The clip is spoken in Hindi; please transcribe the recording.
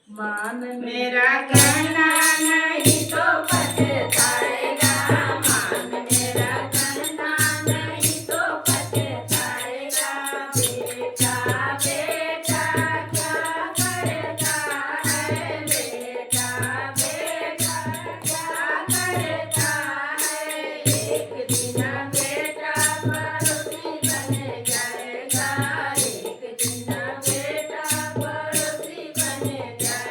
मान मेरा कहना नहीं तो पछताएगा, मान मेरा कहना नहीं तो पछताएगा। बेटा बेटा क्या करता है, बेटा बेटा क्या करता है। एक दिन बेटा पड़ोसी बन जाएगा, एक दिन बेटा पड़ोसी बन जाएगा।